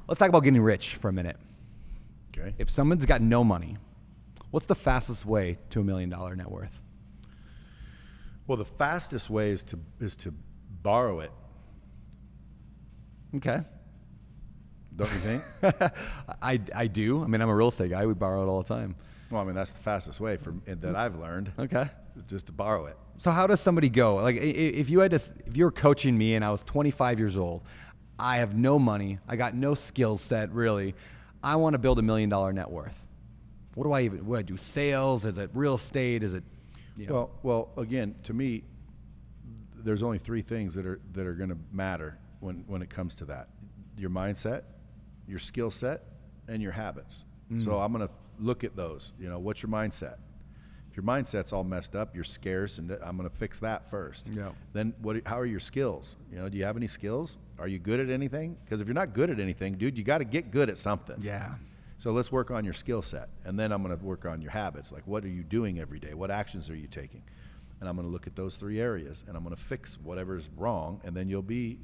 Let's talk about getting rich for a minute. Okay. If someone's got no money, what's the fastest way to $1 million net worth? Well, the fastest way is to borrow it. Okay. Don't you think? I do. I mean, I'm a real estate guy. We borrow it all the time. Well, I mean, that's the fastest way that I've learned. Okay. Is just to borrow it. So how does somebody go? Like if you were coaching me and I was 25 years old, I have no money, I got no skill set really. I want to build $1 million net worth. What do I do? Sales? Is it real estate? Is it, Well, again, to me, there's only three things that are going to matter when it comes to that: your mindset, your skill set, and your habits. So I'm going to look at those. What's your mindset? If your mindset's all messed up, you're scarce, and I'm going to fix that first. Yeah. Then how are your skills? Do you have any skills? Are you good at anything? Because if you're not good at anything, dude, you got to get good at something. Yeah. So let's work on your skill set, and then I'm going to work on your habits. Like, what are you doing every day? What actions are you taking? And I'm going to look at those three areas, and I'm going to fix whatever's wrong, and then you'll be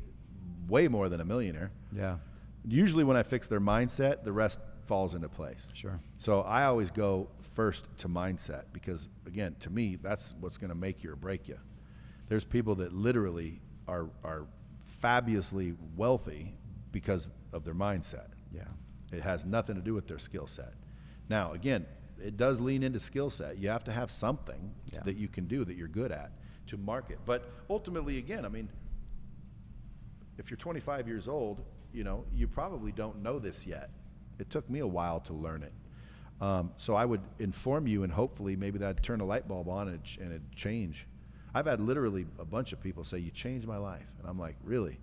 way more than a millionaire. Yeah. Usually when I fix their mindset, the rest falls into place. Sure. So I always go first to mindset because, again, to me, that's what's going to make you or break you. There's people that literally are fabulously wealthy because of their mindset. Yeah. It has nothing to do with their skill set. Now, again, it does lean into skill set. You have to have something that you can do that you're good at to market. But ultimately, again, I mean, if you're 25 years old, you probably don't know this yet. It took me a while to learn it. So I would inform you, and hopefully maybe that'd turn a light bulb on and it'd change. I've had literally a bunch of people say, "You changed my life." And I'm like, really?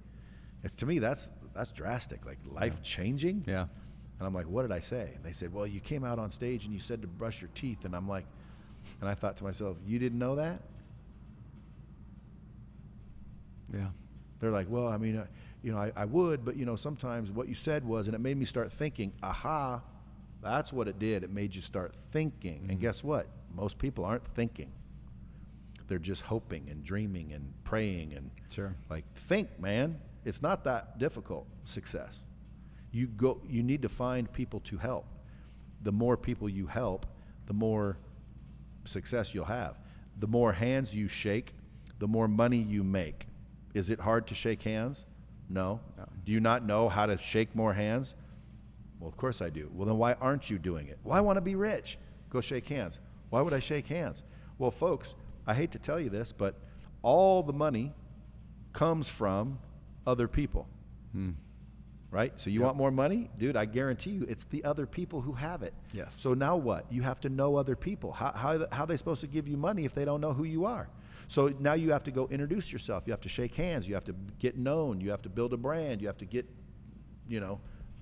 To me, that's drastic, like life changing. Yeah. And I'm like, what did I say? And they said, well, you came out on stage and you said to brush your teeth. And I'm like, and I thought to myself, you didn't know that? Yeah. They're like, well, I mean, I would, but sometimes what you said was, and it made me start thinking, aha, that's what it did. It made you start thinking. Mm-hmm. And guess what? Most people aren't thinking. They're just hoping and dreaming and praying and like, think, man. It's not that difficult, success. You need to find people to help. The more people you help, the more success you'll have. The more hands you shake, the more money you make. Is it hard to shake hands? No. Do you not know how to shake more hands? Well, of course I do. Well, then why aren't you doing it? Well, I want to be rich. Go shake hands. Why would I shake hands? Well, folks, I hate to tell you this, but all the money comes from other people. Right? So you want more money? Dude, I guarantee you it's the other people who have it. Yes. So now what? You have to know other people. How are they supposed to give you money if they don't know who you are? So now you have to go introduce yourself. You have to shake hands. You have to get known. You have to build a brand. You have to get,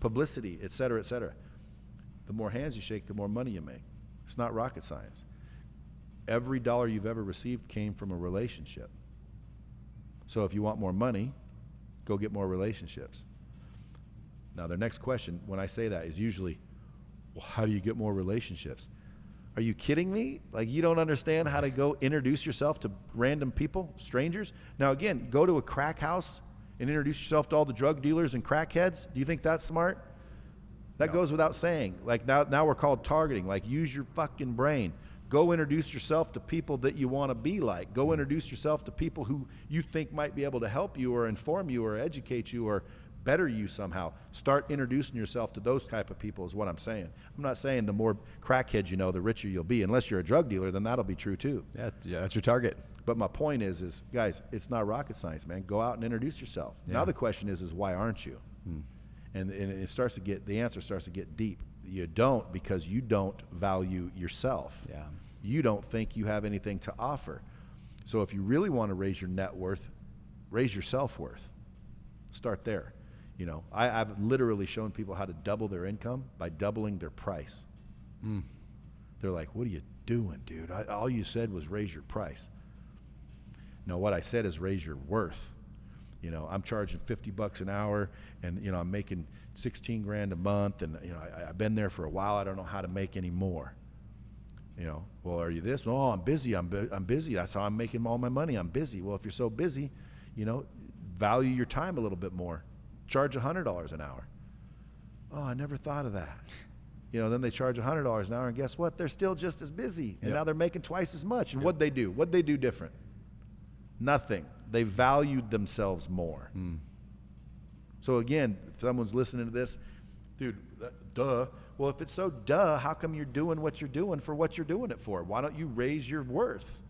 publicity, et cetera, et cetera. The more hands you shake, the more money you make. It's not rocket science. Every dollar you've ever received came from a relationship. So if you want more money, go get more relationships. Now, their next question, when I say that, is usually, well, how do you get more relationships? Are you kidding me? Like, you don't understand how to go introduce yourself to random people, strangers? Now, again, go to a crack house and introduce yourself to all the drug dealers and crackheads. Do you think that's smart? That goes without saying. Like, now we're called targeting. Like, use your fucking brain. Go introduce yourself to people that you want to be like. Go introduce yourself to people who you think might be able to help you or inform you or educate you or better you somehow. Start introducing yourself to those type of people is what I'm saying. I'm not saying the more crackheads you know, the richer you'll be. Unless you're a drug dealer, then that'll be true too. Yeah, that's your target. But my point is guys, it's not rocket science, man. Go out and introduce yourself. Yeah. Now the question is why aren't you? And the answer starts to get deep. You don't because you don't value yourself. Yeah. You don't think you have anything to offer. So if you really want to raise your net worth, raise your self-worth. Start there. I've literally shown people how to double their income by doubling their price. They're like, what are you doing, dude? All you said was raise your price. No, what I said is raise your worth. I'm charging $50 an hour and, I'm making 16 grand a month and, I've been there for a while. I don't know how to make any more. Well, are you this? Oh, I'm busy. I'm busy. That's how I'm making all my money. I'm busy. Well, if you're so busy, value your time a little bit more. Charge $100 an hour. I never thought of that. You know, then they charge $100 an hour, and guess what? They're still just as busy, and now they're making twice as much. And what'd they do? What'd they do different? Nothing. They valued themselves more. So again, if someone's listening to this, dude, duh. Well, if it's so duh, how come you're doing what you're doing for what you're doing it for? Why don't you raise your worth?